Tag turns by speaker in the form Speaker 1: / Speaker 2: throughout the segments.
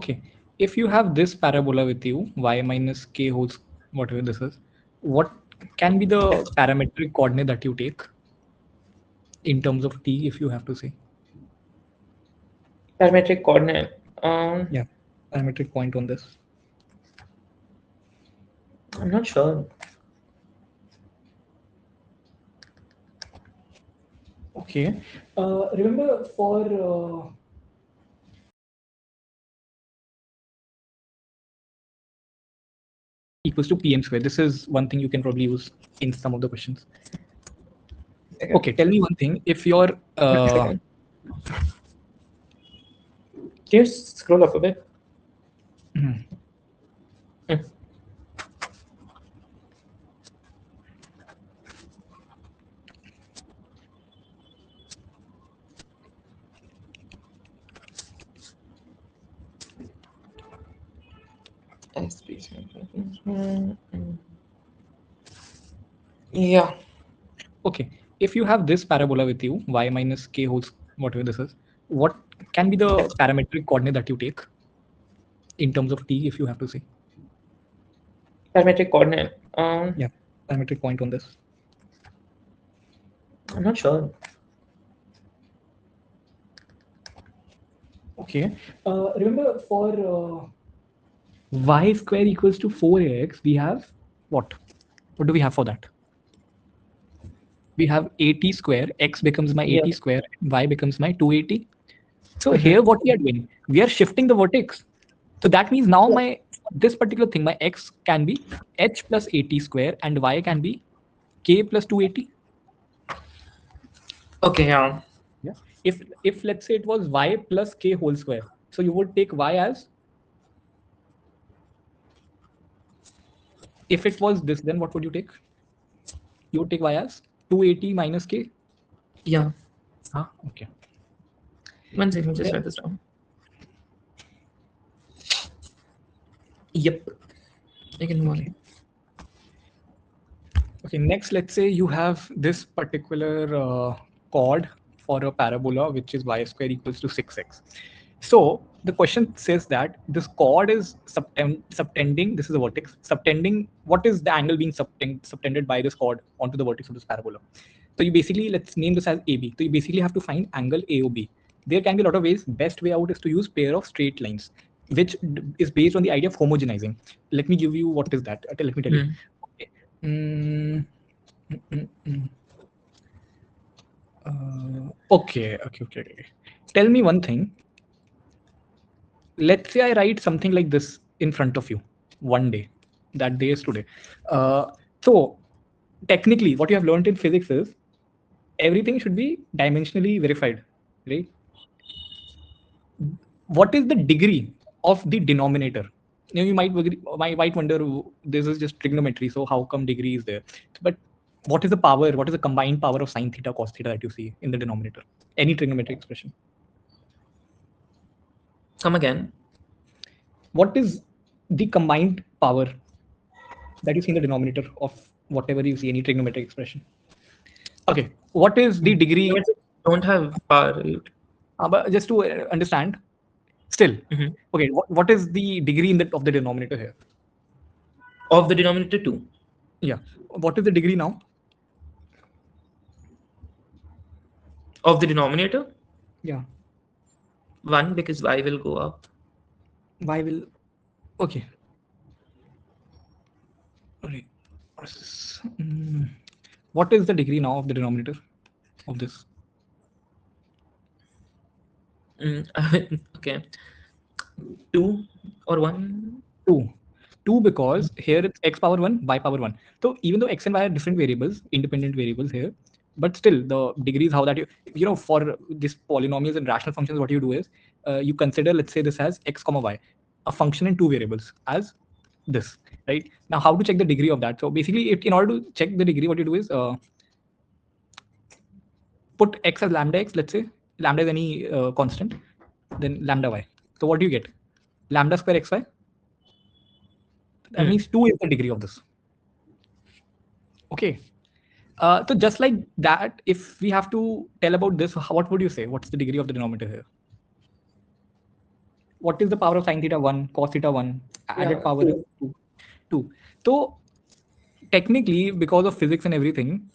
Speaker 1: Okay, if you have this parabola with you, y minus k wholes, whatever this is, what can be the parametric coordinate that you take in terms of t, if you have to say?
Speaker 2: Parametric coordinate.
Speaker 1: Yeah, parametric point on this.
Speaker 2: I'm not sure.
Speaker 1: Okay, remember for equals to pm square. This is one thing you can probably use in some of the questions. Okay, tell me one thing. If your
Speaker 2: Second. Can you scroll up a bit? Yeah.
Speaker 1: okay, if you have this parabola with you, y minus k wholes, whatever this is, what can be the parametric coordinate that you take in terms of t, if you have to say?
Speaker 2: Parametric coordinate.
Speaker 1: Yeah, parametric point on this.
Speaker 2: I'm not sure.
Speaker 1: Okay, remember for y square equals to 4ax, we have what? What do we have for that? We have 80 square, x becomes my 80 square, y becomes my 280. So here what we are doing, we are shifting the vertex. So that means now my this particular thing, my x can be h plus 80 square and y can be k plus 280.
Speaker 2: Okay, yeah.
Speaker 1: Yeah. If let's say it was y plus k whole square, so you would take y as, if it was this, then what would you take? You would take y as 280 minus k.
Speaker 2: Yeah.
Speaker 1: Okay.
Speaker 2: One second, just write this down. Yep. I can move on.
Speaker 1: Okay, next, let's say you have this particular chord for a parabola, which is y square equals to 6x. So the question says that this chord is subtending, this is a vertex, subtending, what is the angle being subtended by this chord onto the vertex of this parabola? So you basically, let's name this as AB. So you basically have to find angle AOB. There can be a lot of ways. Best way out is to use pair of straight lines, which is based on the idea of homogenizing. Let me give you what is that. Let me tell you. Okay. Okay. Tell me one thing. Let's say I write something like this in front of you one day. That day is today. So technically, what you have learned in physics is everything should be dimensionally verified, right? What is the degree of the denominator? You might wonder, this is just trigonometry, so how come degree is there? But what is the power? What is the combined power of sine theta, cos theta that you see in the denominator? Any trigonometric expression.
Speaker 2: Come again.
Speaker 1: What is the combined power that you see in the denominator of whatever you see, any trigonometric expression? Okay, what is the degree?
Speaker 2: Don't have power, right?
Speaker 1: But just to understand, still, okay, what is the degree of the denominator here?
Speaker 2: Of the denominator 2.
Speaker 1: Yeah, what is the degree now?
Speaker 2: Of the denominator?
Speaker 1: Yeah,
Speaker 2: 1, because y will go up.
Speaker 1: y will, okay. Okay. What is the degree now of the denominator of this?
Speaker 2: Okay. 2 or 1?
Speaker 1: 2. 2, because here it's x power 1, y power 1. So even though x and y are different variables, independent variables here, but still the degree is how that you know, for this polynomials and rational functions, what you do is you consider, let's say this as x comma y, a function in two variables as this, right? Now, how to check the degree of that? So basically, in order to check the degree, what you do is put x as lambda x, let's say lambda is any constant, then lambda y. So what do you get? Lambda square xy. That means 2 is the degree of this. Okay. So just like that, if we have to tell about this, what would you say? What's the degree of the denominator here? What is the power of sine theta? 1, cos theta 1. Added
Speaker 2: Yeah,
Speaker 1: power is
Speaker 2: 2.
Speaker 1: 2. 2. So technically, because of physics and everything,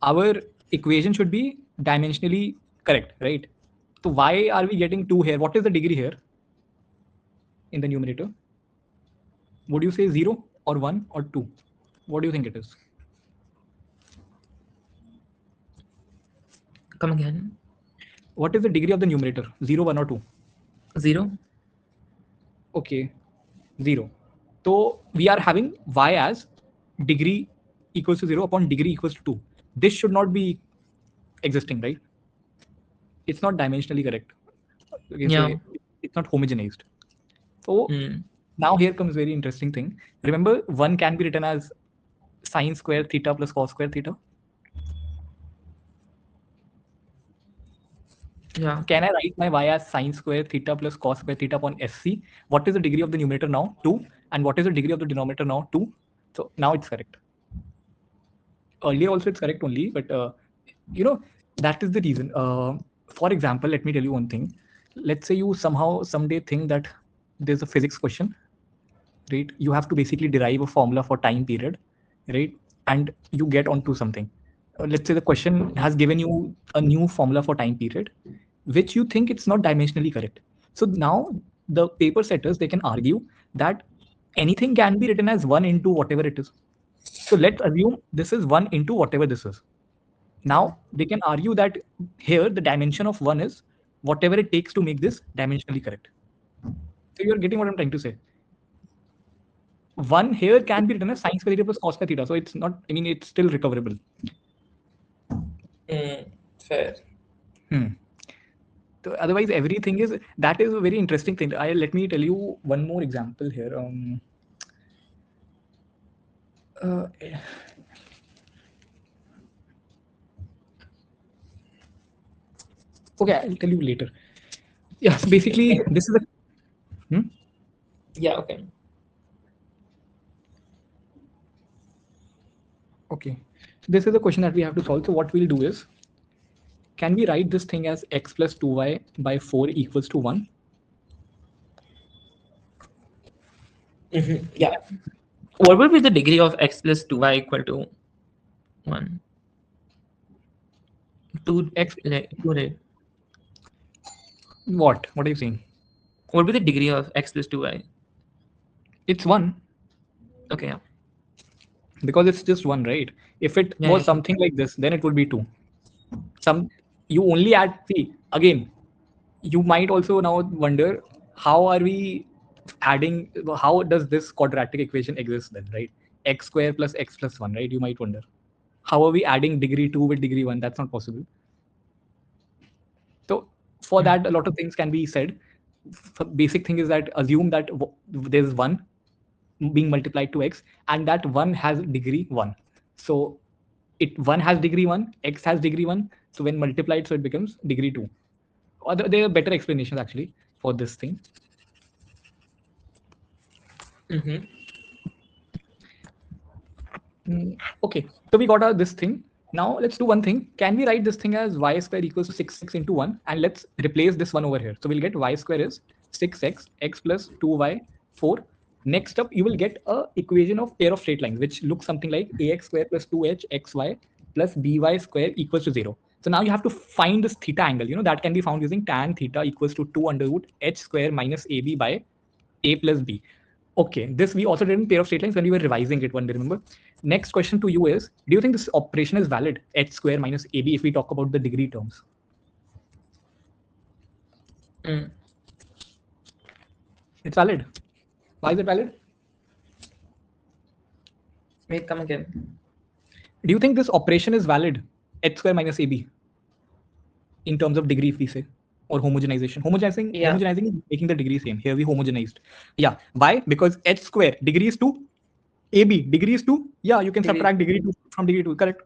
Speaker 1: our equation should be dimensionally correct, right? So why are we getting 2 here? What is the degree here in the numerator? Would you say 0 or 1 or 2? What do you think it is?
Speaker 2: Come again.
Speaker 1: What is the degree of the numerator? 0, 1 or 2?
Speaker 2: 0.
Speaker 1: Okay, 0. So we are having y as degree equals to 0 upon degree equals to 2. This should not be existing, right? It's not dimensionally correct. You can
Speaker 2: Yeah.
Speaker 1: say it's not homogenized. So
Speaker 2: Mm.
Speaker 1: now here comes very interesting thing. Remember, 1 can be written as sine square theta plus cos square theta.
Speaker 2: Yeah.
Speaker 1: Can I write my y as sine square theta plus cos square theta upon SC? What is the degree of the numerator now? 2. And what is the degree of the denominator now? 2. So now it's correct. Earlier also it's correct only, but you know, that is the reason. For example, let me tell you one thing. Let's say you somehow someday think that there's a physics question, right? You have to basically derive a formula for time period, right? And you get onto something. Let's say the question has given you a new formula for time period, which you think it's not dimensionally correct. So now the paper setters, they can argue that anything can be written as 1 into whatever it is. So let's assume this is 1 into whatever this is. Now they can argue that here the dimension of 1 is whatever it takes to make this dimensionally correct. So you're getting what I'm trying to say. 1 here can be written as sine square theta plus cos square theta. So it's not, I mean, it's still recoverable.
Speaker 2: Mm. Fair.
Speaker 1: Hmm. So otherwise, everything is, that is a very interesting thing. Let me tell you one more example here. Uh, okay, I'll tell you later. Yeah, so basically,
Speaker 2: Okay.
Speaker 1: this is a. Hmm?
Speaker 2: Yeah. Okay.
Speaker 1: Okay. So this is a question that we have to solve. So what we'll do is, can we write this thing as x plus 2y by 4 equals to 1?
Speaker 2: Yeah. What would be the degree of x plus 2y equal to 1? 2,
Speaker 1: X,
Speaker 2: 2, right?
Speaker 1: what? What are you saying?
Speaker 2: What would be the degree of x plus 2y?
Speaker 1: It's 1
Speaker 2: Okay. Yeah.
Speaker 1: because it's just 1, right? If it
Speaker 2: Yeah.
Speaker 1: was
Speaker 2: Yeah.
Speaker 1: something like this, then it would be 2. Some, you only add, see, again, you might also now wonder, how are we adding, how does this quadratic equation exist then, right? X square plus x plus 1, right? You might wonder, how are we adding degree 2 with degree 1? That's not possible. So for
Speaker 2: Mm.
Speaker 1: that, a lot of things can be said. Basic thing is that assume that there's 1 being multiplied to x, and that 1 has degree 1. So it 1 has degree 1, x has degree 1. So when multiplied, so it becomes degree 2. Or there are better explanations actually for this thing.
Speaker 2: Mm-hmm.
Speaker 1: Okay, so we got this thing. Now let's do one thing. Can we write this thing as y square equals to 6x into 1? And let's replace this one over here. So we'll get y square is 6x, x plus 2y, 4. Next up, you will get a equation of pair of straight lines, which looks something like ax square plus 2h xy plus by square equals to 0. So now you have to find this theta angle. You know, that can be found using tan theta equals to 2 under root h square minus ab by a plus b. Okay, this we also did in pair of straight lines when we were revising it one day, remember? Next question to you is, do you think this operation is valid, h square minus ab, if we talk about the degree terms?
Speaker 2: Mm.
Speaker 1: It's valid. Why is it valid?
Speaker 2: Wait, come again.
Speaker 1: Do you think this operation is valid, h square minus ab, in terms of degree, if we say, or homogenization?
Speaker 2: Yeah.
Speaker 1: Homogenizing is making the degree same. Here we homogenized. Yeah. Why? Because h square degree is 2, ab degree is 2. Yeah, you can
Speaker 2: Degree.
Speaker 1: subtract degree 2 from degree 2. Correct.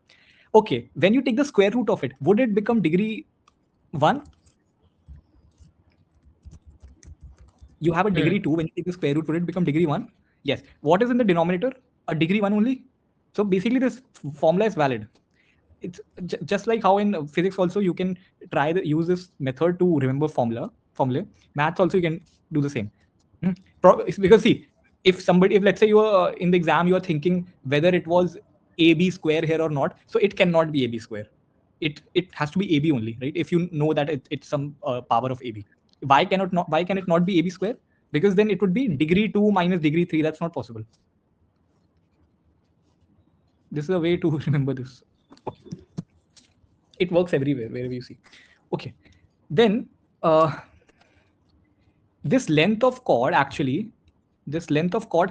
Speaker 1: Okay. When you take the square root of it, would it become degree 1? You have a degree
Speaker 2: Mm.
Speaker 1: 2. When you take the square root, would it become degree 1? Yes. What is in the denominator? A degree 1 only. So basically, this formula is valid. It's just like how in physics also you can use this method to remember formula. formula. Maths also you can do the same. Because see, if let's say you are in the exam, you are thinking whether it was AB square here or not, so it cannot be AB square. It has to be AB only, right? If you know that it's some power of AB. Why can it not be AB square? Because then it would be degree 2 minus degree 3. That's not possible. This is a way to remember this. It works everywhere, wherever you see. Okay. Then this length of chord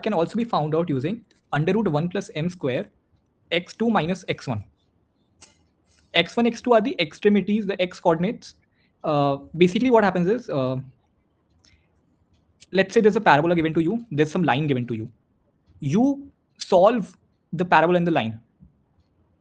Speaker 1: can also be found out using under root 1 plus m square x2 minus x1. x1, x2 are the extremities, the x coordinates. Basically what happens is, let's say there's a parabola given to you, there's some line given to you. You solve the parabola in the line.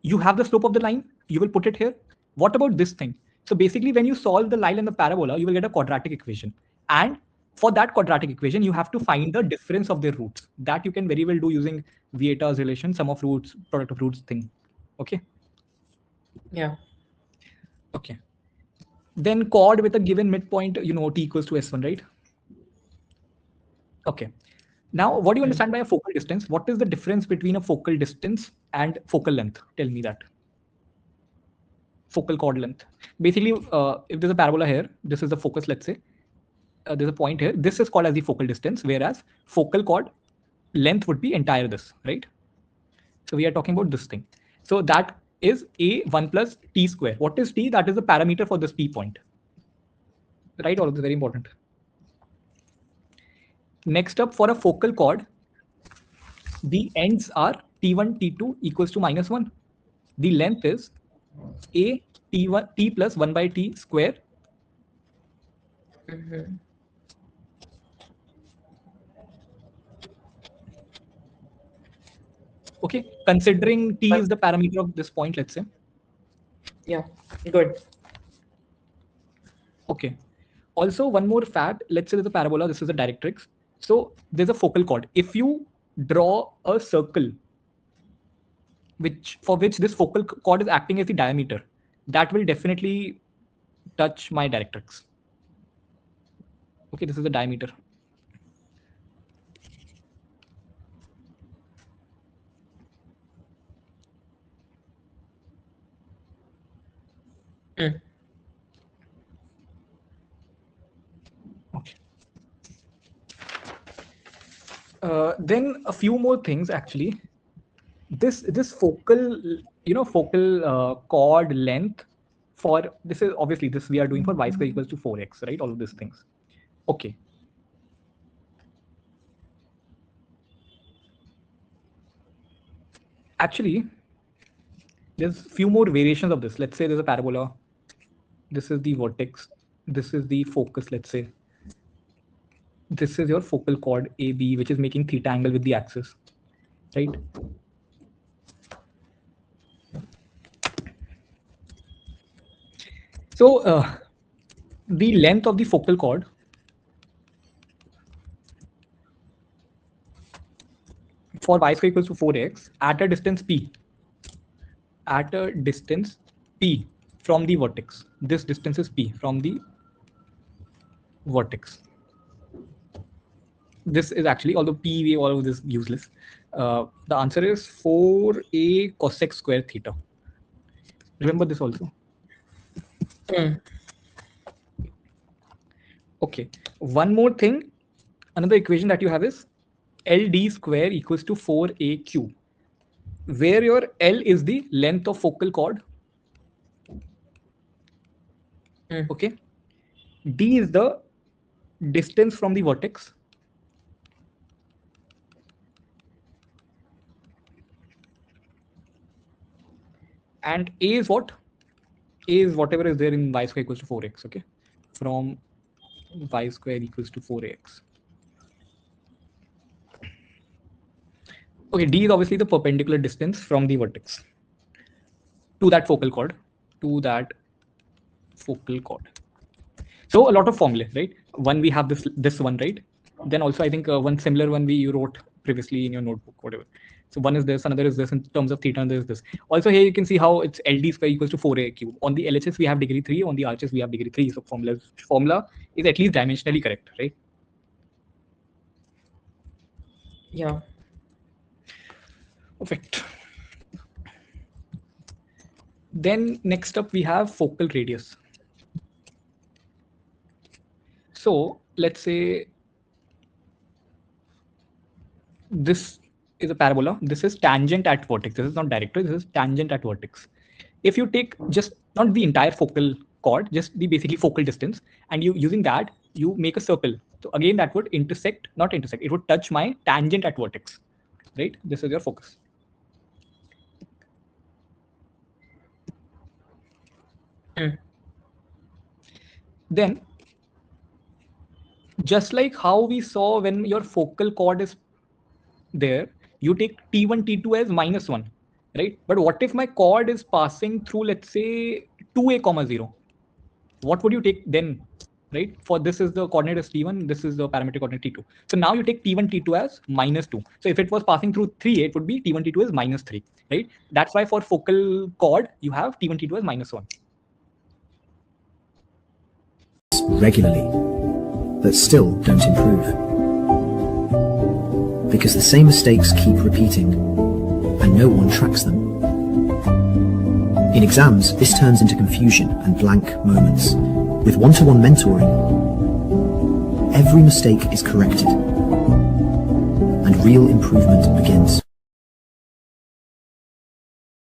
Speaker 1: You have the slope of the line, you will put it here. What about this thing? So basically when you solve the line and the parabola, you will get a quadratic equation. And for that quadratic equation, you have to find the difference of their roots. That you can very well do using Vieta's relation, sum of roots, product of roots thing. Okay.
Speaker 2: Yeah.
Speaker 1: Okay. Then chord with a given midpoint, t equals to s1, right? Okay. Now, what do you understand by a focal distance? What is the difference between a focal distance and focal length? Tell me that. Focal chord length. Basically, if there's a parabola here, this is the focus, let's say. There's a point here. This is called as the focal distance, whereas focal chord length would be entire this, right? So we are talking about this thing. So that is a1 plus t square. What is t? That is the parameter for this p point. Right? All of this is very important. Next up, for a focal chord, the ends are t1, t2 equals to minus 1. The length is a t1 t plus 1 by t square. Okay, considering t is the parameter of this point, let's say.
Speaker 2: Yeah, good.
Speaker 1: Okay. Also, one more fact, let's say there's a parabola, this is a directrix. So there's a focal chord. If you draw a circle for which this focal chord is acting as the diameter, that will definitely touch my directrix. Okay, this is the diameter. Okay. Then a few more things actually. This focal, chord length for this is obviously this we are doing for y square equals to 4x, right? All of these things. Okay. Actually, there's few more variations of this. Let's say there's a parabola. This is the vertex. This is the focus, let's say. This is your focal chord AB, which is making theta angle with the axis, right? So the length of the focal chord for y square equals to 4x at a distance p, from the vertex. This distance is p from the vertex. This is actually, although p, all of this useless. The answer is 4a cosec square theta. Remember this also. Okay. One more thing. Another equation that you have is LD square equals to 4AQ, where your L is the length of focal chord. Okay. D is the distance from the vertex. And A is what? A is whatever is there in y square equals to 4x. Okay. From y square equals to 4ax. Okay, D is obviously the perpendicular distance from the vertex to that focal chord, So a lot of formulae, right? One, we have this one, right? Then also I think one similar one you wrote previously in your notebook, whatever. So one is this, another is this in terms of theta, and there is this. Also here you can see how it's LD square equals to 4A cube. On the LHS we have degree 3, on the RHS we have degree 3. So formula is at least dimensionally correct, right?
Speaker 2: Yeah.
Speaker 1: Perfect. Then next up we have focal radius. So let's say this is a parabola. This is tangent at vertex. This is not director. This is tangent at vertex. If you take just not the entire focal chord, just the basically focal distance, and you using that, you make a circle. So again, that would intersect, not intersect. It would touch my tangent at vertex, right? This is your focus. Then, just like how we saw when your focal chord is there, you take T1, T2 as -1, right? But what if my chord is passing through, let's say, 2A, 0? What would you take then, right? For this is the coordinate is T1, this is the parametric coordinate T2. So now you take T1, T2 as -2. So if it was passing through 3A, it would be T1, T2 is -3, right? That's why for focal chord, you have T1, T2 as -1.
Speaker 3: Regularly, but still don't improve. Because the same mistakes keep repeating, and no one tracks them. In exams, this turns into confusion and blank moments. With one-to-one mentoring, every mistake is corrected, and real improvement begins.